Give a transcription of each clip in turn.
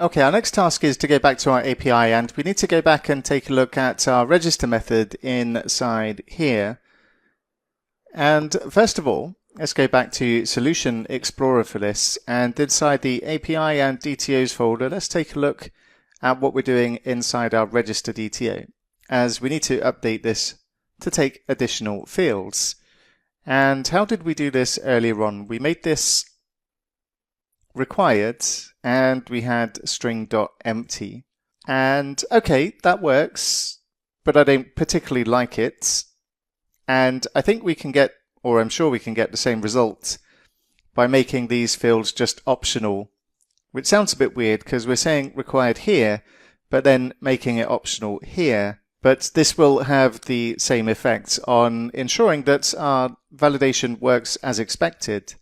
Okay, our next task is to go back to our API, and we need to go back and take a look at our register method inside here. And first of all, let's go back to Solution Explorer for this, and inside the API and DTOs folder, let's take a look at what we're doing inside our register DTO, as we need to update this to take additional fields. And how did we do this earlier on? We made this required, and we had string.empty. And okay, that works, but I don't particularly like it. And I think we can get, or I'm sure we can get the same result by making these fields just optional, which sounds a bit weird because we're saying required here, but then making it optional here. But this will have the same effect on ensuring that our validation works as expected,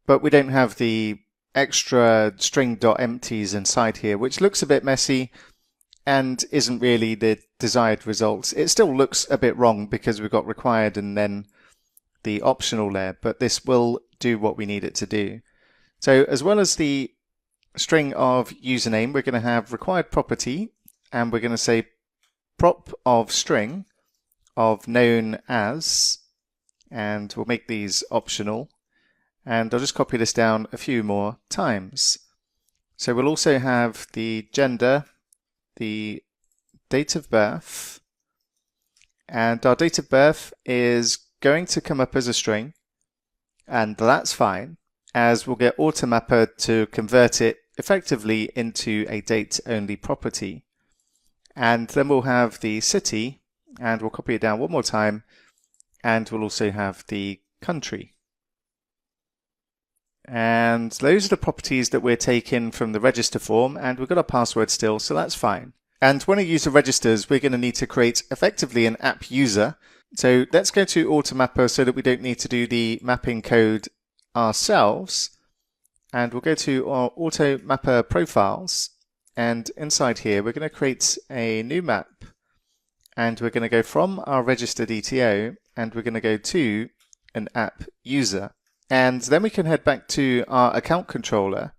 but we don't have the extra string.empties inside here, which looks a bit messy and isn't really the desired result. It still looks a bit wrong because we've got required and then the optional there, but this will do what we need it to do. So as well as the string of username, we're going to have required property, and we're going to say prop of string of known as, and we'll make these optional. And I'll just copy this down a few more times. So we'll also have the gender, the date of birth, and our date of birth is going to come up as a string, and that's fine, as we'll get Automapper to convert it effectively into a date-only property. And then we'll have the city, and we'll copy it down one more time, and we'll also have the country. And those are the properties that we're taking from the register form, and we've got our password still, so that's fine. And when a user registers, we're going to need to create effectively an app user. So let's go to Automapper so that we don't need to do the mapping code ourselves. And we'll go to our Automapper profiles, and inside here we're going to create a new map, and we're going to go from our register DTO, and we're going to go to an app user. And then we can head back to our account controller,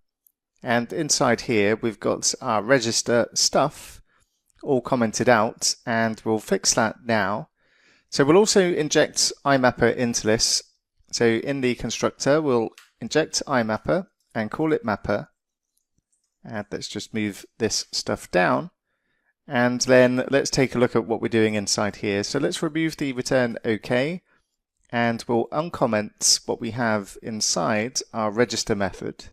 and inside here we've got our register stuff all commented out, and we'll fix that now. So we'll also inject IMapper into this. So in the constructor we'll inject IMapper and call it mapper, and let's just move this stuff down, and then let's take a look at what we're doing inside here. So let's remove the return OK, and we'll uncomment what we have inside our register method.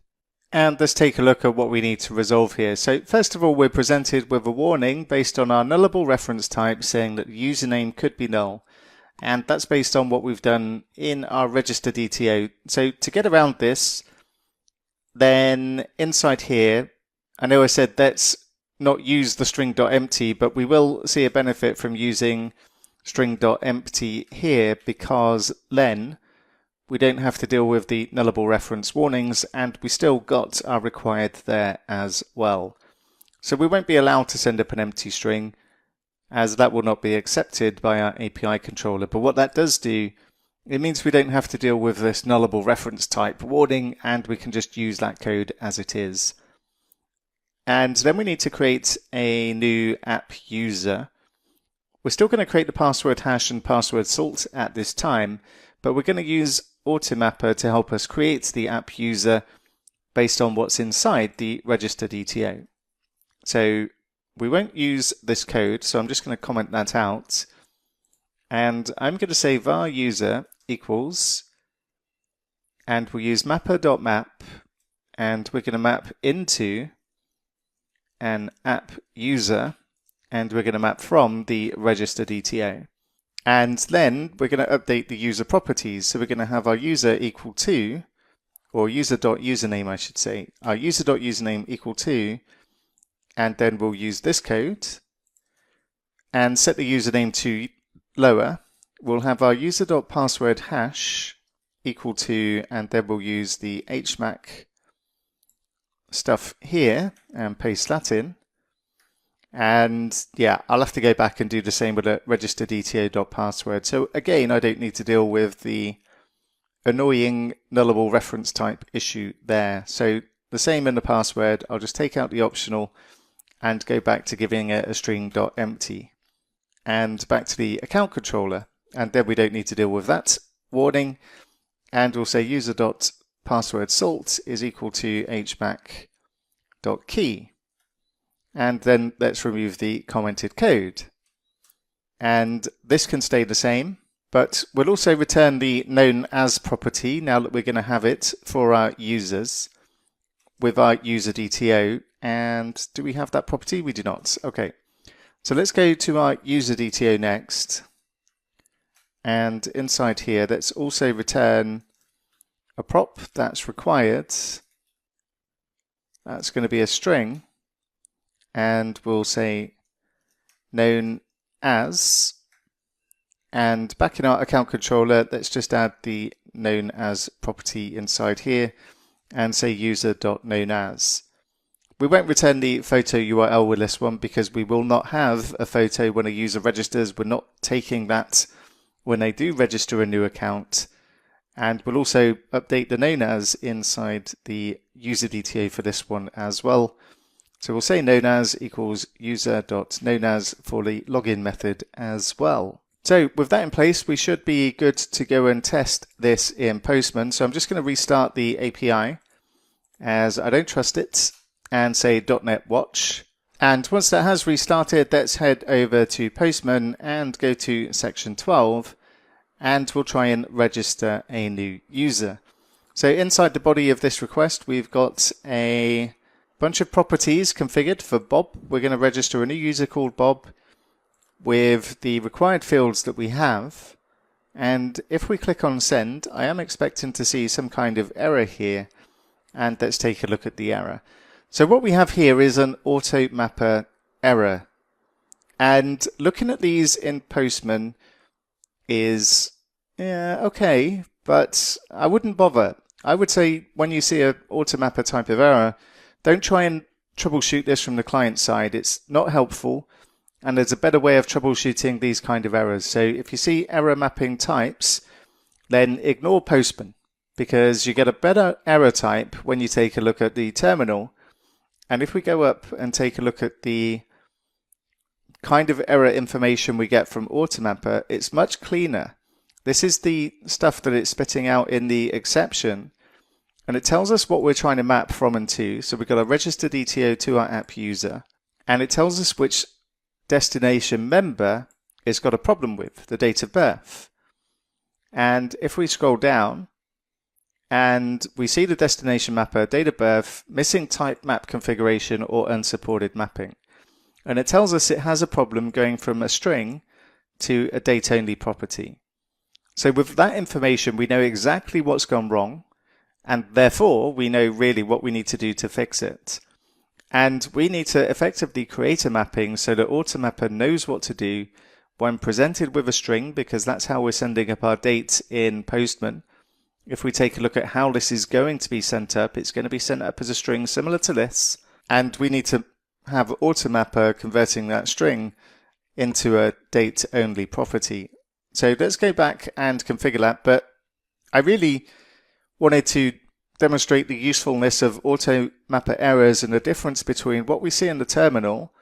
And let's take a look at what we need to resolve here. So first of all, we're presented with a warning based on our nullable reference type saying that the username could be null. And that's based on what we've done in our register DTO. So to get around this, then inside here, I know I said let's not use the string.empty, but we will see a benefit from using string.empty here, because then we don't have to deal with the nullable reference warnings, and we still got our required there as well. So we won't be allowed to send up an empty string, as that will not be accepted by our API controller. But what that does do, it means we don't have to deal with this nullable reference type warning, and we can just use that code as it is. And then we need to create a new app user. We're still going to create the password hash and password salt at this time, but we're going to use Automapper to help us create the app user based on what's inside the register DTO. So we won't use this code, so I'm just going to comment that out. And I'm going to say var user equals, and we'll use mapper.map, and we're going to map into an app user, and we're going to map from the register DTO. And then we're going to update the user properties. So we're going to have our user equal to, or user.username I should say, our user.username equal to, and then we'll use this code and set the username to lower. We'll have our user.password hash equal to, and then we'll use the HMAC stuff here and paste that in. And yeah, I'll have to go back and do the same with a register DTO.password. So again, I don't need to deal with the annoying nullable reference type issue there. So the same in the password. I'll just take out the optional and go back to giving it a string.empty and back to the account controller. And then we don't need to deal with that warning. And we'll say user.password salt is equal to hback.key. And then let's remove the commented code. And this can stay the same, but we'll also return the known as property now that we're going to have it for our users with our user DTO. And do we have that property? We do not. Okay, so let's go to our user DTO next. And inside here, let's also return a prop that's required. That's going to be a string. And we'll say known as. And back in our account controller, let's just add the known as property inside here and say user.knownAs. We won't return the photo URL with this one because we will not have a photo when a user registers. We're not taking that when they do register a new account. And we'll also update the known as inside the user DTO for this one as well. So we'll say known as equals user.knownAs for the login method as well. So with that in place, we should be good to go and test this in Postman. So I'm just going to restart the API as I don't trust it and say .NET Watch. And once that has restarted, let's head over to Postman and go to section 12 and we'll try and register a new user. So inside the body of this request, we've got a bunch of properties configured for Bob. We're going to register a new user called Bob with the required fields that we have. And if we click on send, I am expecting to see some kind of error here. And let's take a look at the error. So what we have here is an automapper error. And looking at these in Postman is, yeah, okay, but I wouldn't bother. I would say when you see an automapper type of error, don't try and troubleshoot this from the client side. It's not helpful. And there's a better way of troubleshooting these kind of errors. So if you see error mapping types, then ignore Postman because you get a better error type when you take a look at the terminal. And if we go up and take a look at the kind of error information we get from automapper, it's much cleaner. This is the stuff that it's spitting out in the exception. And it tells us what we're trying to map from and to. So we've got a register DTO to our app user. And it tells us which destination member it's got a problem with, the date of birth. And if we scroll down and we see the destination mapper, date of birth, missing type map configuration or unsupported mapping. And it tells us it has a problem going from a string to a date-only property. So with that information, we know exactly what's gone wrong, and therefore we know really what we need to do to fix it. And we need to effectively create a mapping so that automapper knows what to do when presented with a string, because that's how we're sending up our date in Postman. If we take a look at how this is going to be sent up, it's going to be sent up as a string similar to this, and we need to have automapper converting that string into a date-only property. So let's go back and configure that, but I really wanted to demonstrate the usefulness of automapper errors and the difference between what we see in the terminal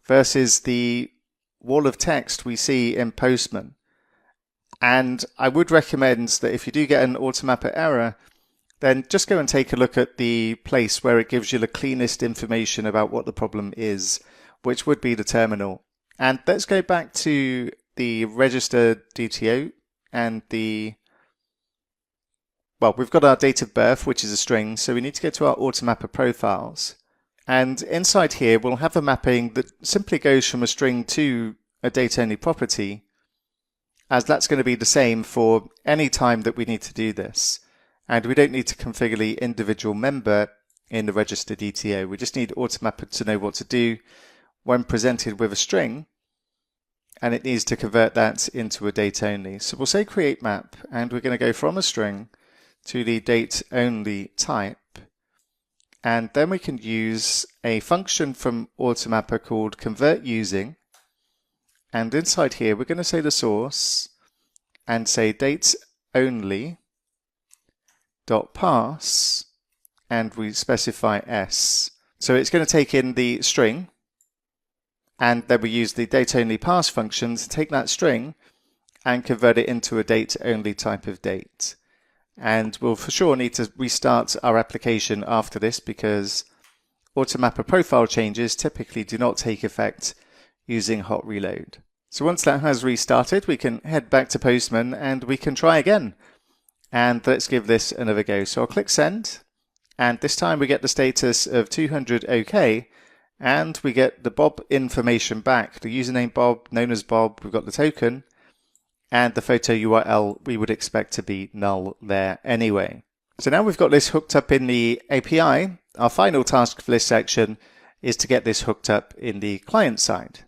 versus the wall of text we see in Postman. And I would recommend that if you do get an automapper error, then just go and take a look at the place where it gives you the cleanest information about what the problem is, which would be the terminal. And let's go back to the register DTO and we've got our date of birth, which is a string, so we need to go to our automapper profiles. And inside here, we'll have a mapping that simply goes from a string to a date-only property, as that's going to be the same for any time that we need to do this. And we don't need to configure the individual member in the register DTO. We just need automapper to know what to do when presented with a string, and it needs to convert that into a date-only. So we'll say create map, and we're going to go from a string to the date-only type. And then we can use a function from automapper called convertUsing. And inside here, we're going to say the source and say date-only dot pass and we specify S. So it's going to take in the string, and then we use the date-only parse function to take that string and convert it into a date-only type of date. And we'll for sure need to restart our application after this because Automapper profile changes typically do not take effect using hot reload. So once that has restarted, we can head back to Postman and we can try again. And let's give this another go. So I'll click send, and this time we get the status of 200 OK, and we get the Bob information back. The username Bob, known as Bob, we've got the token, and the photo URL we would expect to be null there anyway. So now we've got this hooked up in the API, our final task for this section is to get this hooked up in the client side.